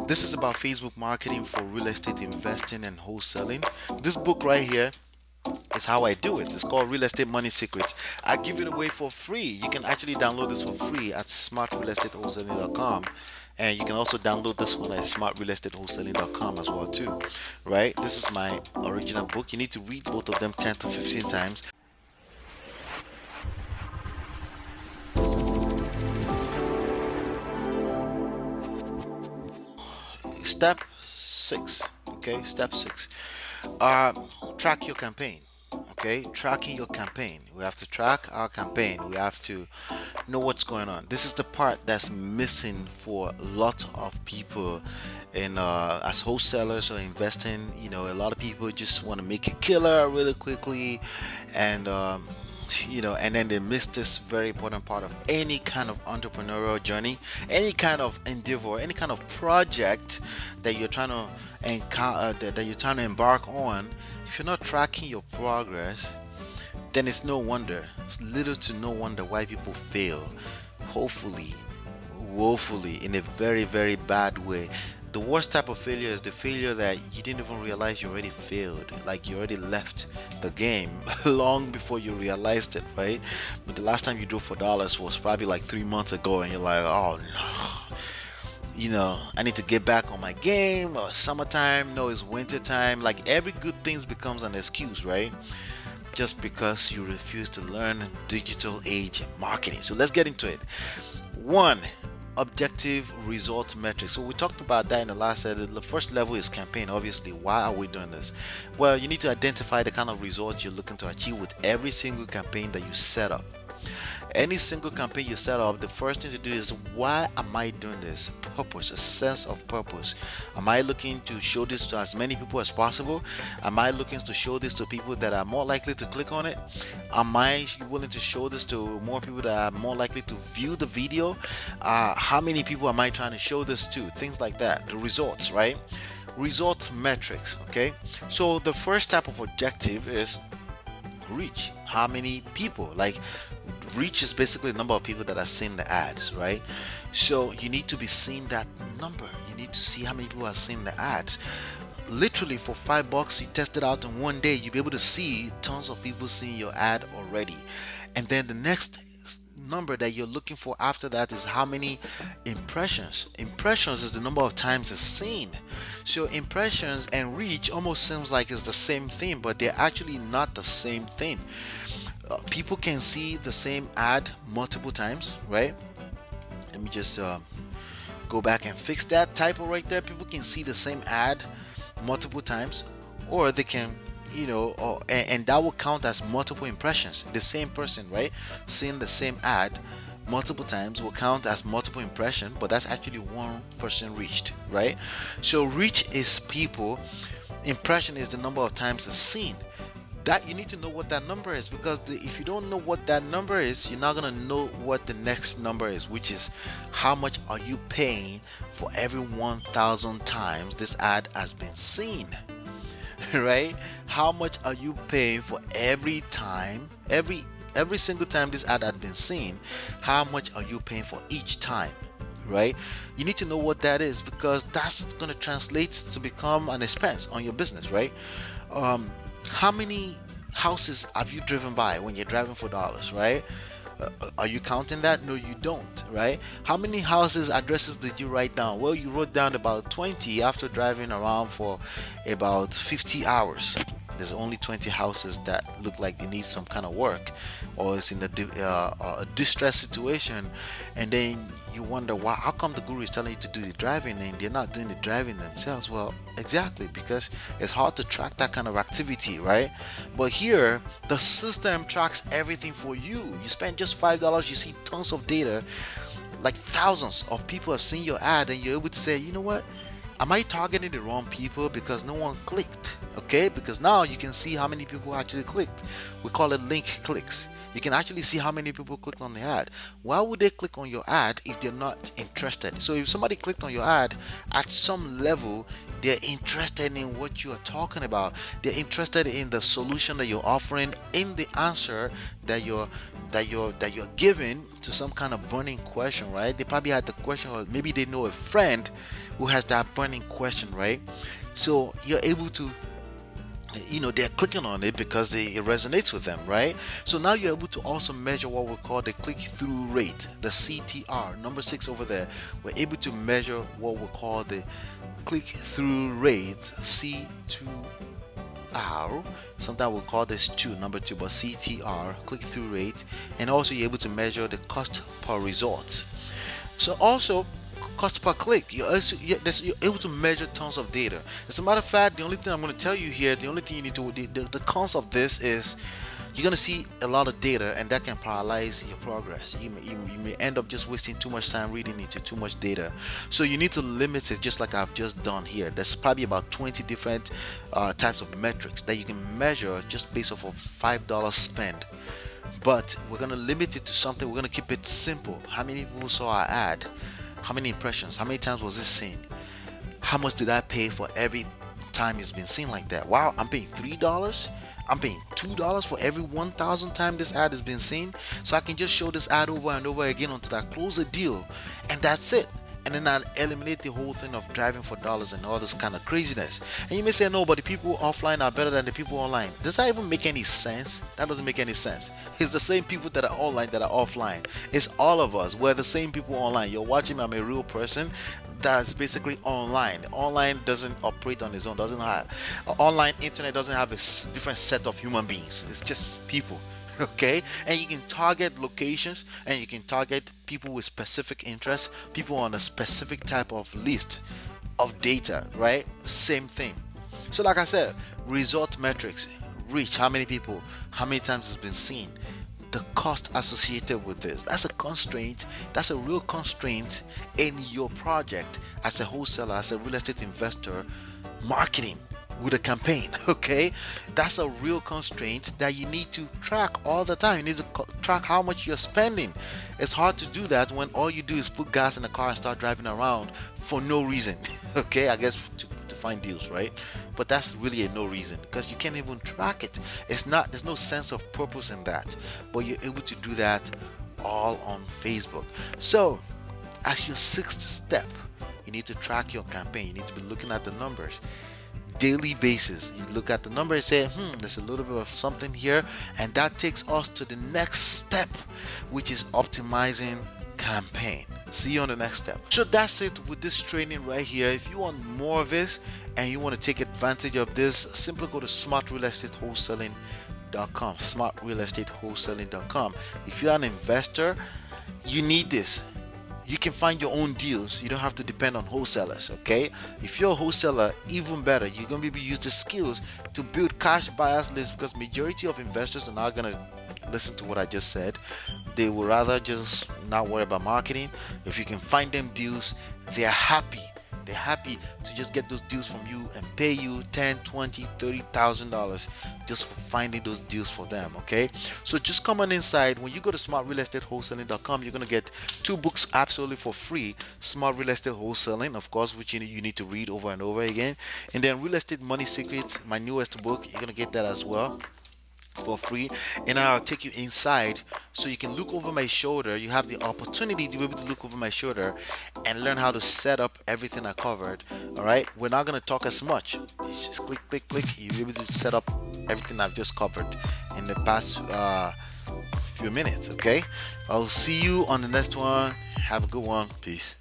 This is about Facebook marketing for real estate investing and wholesaling. This book right here is how I do it. It's called Real Estate Money Secrets. I give it away for free. You can actually download this for free at smartrealestatewholesaling.com. And you can also download this one at smartrealestatewholesaling.com as well too. Right? This is my original book. You need to read both of them 10 to 15 times. Step 6. Okay, step 6. uh Track your campaign. Okay, tracking your campaign. We have to track our campaign. We have to know what's going on. This is the part that's missing for a lot of people in as wholesalers or investing. A lot of people just want to make a killer really quickly, and and then they miss this very important part of any kind of entrepreneurial journey, any kind of endeavor, any kind of project that you're trying to encounter, that you're trying to embark on. If you're not tracking your progress, then it's little to no wonder why people fail. Hopefully, woefully, in a very, very bad way. The worst type of failure is the failure that you didn't even realize you already failed. Like you already left the game long before you realized it, right? But the last time you drove for dollars was probably like 3 months ago, and you're like, oh no, I need to get back on my game. Or summertime, no, it's winter time. Like every good thing becomes an excuse, right? Just because you refuse to learn digital age marketing. So let's get into it. One, objective result metrics. So we talked about that in the last set. The first level is campaign. Obviously, why are we doing this? Well, you need to identify the kind of results you're looking to achieve with every single campaign that you set up. Any single campaign you set up, the first thing to do is, why am I doing this? Purpose, a sense of purpose. Am I looking to show this to as many people as possible? Am I looking to show this to people that are more likely to click on it? Am I willing to show this to more people that are more likely to view the video? How many people am I trying to show this to? Things like that. The results, right? Results metrics. Okay, so the first type of objective is reach. How many people? Like, reach is basically the number of people that are seeing the ads, right? So you need to be seeing that number. You need to see how many people are seeing the ads. Literally, for $5, you test it out in one day, you'll be able to see tons of people seeing your ad already. And then the next number that you're looking for after that is how many impressions. Impressions is the number of times it's seen. So impressions and reach almost seems like it's the same thing, but they're actually not the same thing. People can see the same ad multiple times, right? Let me just go back and fix that typo right there. People can see the same ad multiple times, or they can, and that will count as multiple impressions. The same person, right, seeing the same ad multiple times will count as multiple impression, but that's actually one person reached, right? So reach is people, impression is the number of times it's seen. That you need to know what that number is, because if you don't know what that number is, you're not going to know what the next number is, which is how much are you paying for every 1,000 times this ad has been seen. Right? How much are you paying for every single time this ad had been seen? How much are you paying for each time? Right? You need to know what that is, because that's going to translate to become an expense on your business, right? How many houses have you driven by when you're driving for dollars, right? Are you counting that? No, you don't, right? How many houses addresses did you write down? Well, you wrote down about 20 after driving around for about 50 hours. There's only 20 houses that look like they need some kind of work, or it's in a distress situation, and then you wonder, why, how come the guru is telling you to do the driving and they're not doing the driving themselves? Well, exactly, because it's hard to track that kind of activity, right? But here the system tracks everything for you. You spend just $5, you see tons of data, like thousands of people have seen your ad, and you're able to say, you know what, am I targeting the wrong people because no one clicked? Okay, because now you can see how many people actually clicked. We call it link clicks. You can actually see how many people clicked on the ad. Why would they click on your ad if they're not interested? So if somebody clicked on your ad, at some level they're interested in what you are talking about. They're interested in the solution that you're offering, in the answer that you're giving to some kind of burning question, right? They probably had the question, or maybe they know a friend who has that burning question, right? So you're able to, they're clicking on it because it resonates with them, right? So now you're able to also measure what we call the click-through rate, the CTR, number 6 over there. We're able to measure what we call the click-through rate, C2R. Sometimes we'll call this 2, number 2, but CTR, click-through rate. And also you're able to measure the cost per result. So also cost per click, you're able to measure tons of data. As a matter of fact, the only thing I'm going to tell you here, the only thing you need to, the cons of this is you're going to see a lot of data, and that can paralyze your progress. You may end up just wasting too much time reading into too much data. So you need to limit it, just like I've just done here. There's probably about 20 different types of metrics that you can measure just based off of $5 spend. But we're going to limit it to something. We're going to keep it simple. How many people saw our ad? How many impressions? How many times was it seen? How much did I pay for every time it's been seen like that? Wow, I'm paying $3. I'm paying $2 for every 1,000 times this ad has been seen. So I can just show this ad over and over again until I close a deal, and that's it. And then I'll eliminate the whole thing of driving for dollars and all this kind of craziness. And you may say, no, but the people offline are better than the people online. Does that even make any sense? That doesn't make any sense. It's the same people that are online that are offline. It's all of us. We're the same people online. You're watching me. I'm a real person that's basically online. Online doesn't operate on its own. Doesn't have online internet doesn't have a different set of human beings. It's just people. Okay, and you can target locations, and you can target people with specific interests, people on a specific type of list of data, right? Same thing. So like I said, result metrics, reach, how many people, how many times it's been seen, the cost associated with this. That's a constraint. That's a real constraint in your project as a wholesaler, as a real estate investor. Marketing with a campaign, okay? That's a real constraint that you need to track all the time. You need to track how much you're spending. It's hard to do that when all you do is put gas in the car and start driving around for no reason. Okay, I guess to find deals, right? But that's really a no reason, because you can't even track it. There's no sense of purpose in that, but you're able to do that all on Facebook. So as your 6th step, you need to track your campaign. You need to be looking at the numbers daily basis. You look at the number and say, there's a little bit of something here, and that takes us to the next step, which is optimizing campaign. See you on the next step. So that's it with this training right here. If you want more of this and you want to take advantage of this, simply go to smartrealestatewholesaling.com. smartrealestatewholesaling.com. If you're an investor, you need this. You can find your own deals. You don't have to depend on wholesalers, okay? If you're a wholesaler, even better. You're going to be able to use the skills to build cash buyers lists, because majority of investors are not going to listen to what I just said. They would rather just not worry about marketing. If you can find them deals, they're happy. They're happy to just get those deals from you and pay you $10, $20, $30,000 just for finding those deals for them. Okay, so just come on inside. When you go to smartrealestatewholesaling.com, you're gonna get 2 books absolutely for free. Smart Real Estate Wholesaling, of course, which you need to read over and over again, and then Real Estate Money Secrets, my newest book. You're gonna get that as well for free, and I'll take you inside so you can look over my shoulder. You have the opportunity to be able to look over my shoulder and learn how to set up everything I covered. All right, we're not going to talk as much. You just click, you'll be able to set up everything I've just covered in the past few minutes. Okay, I'll see you on the next one. Have a good one. Peace.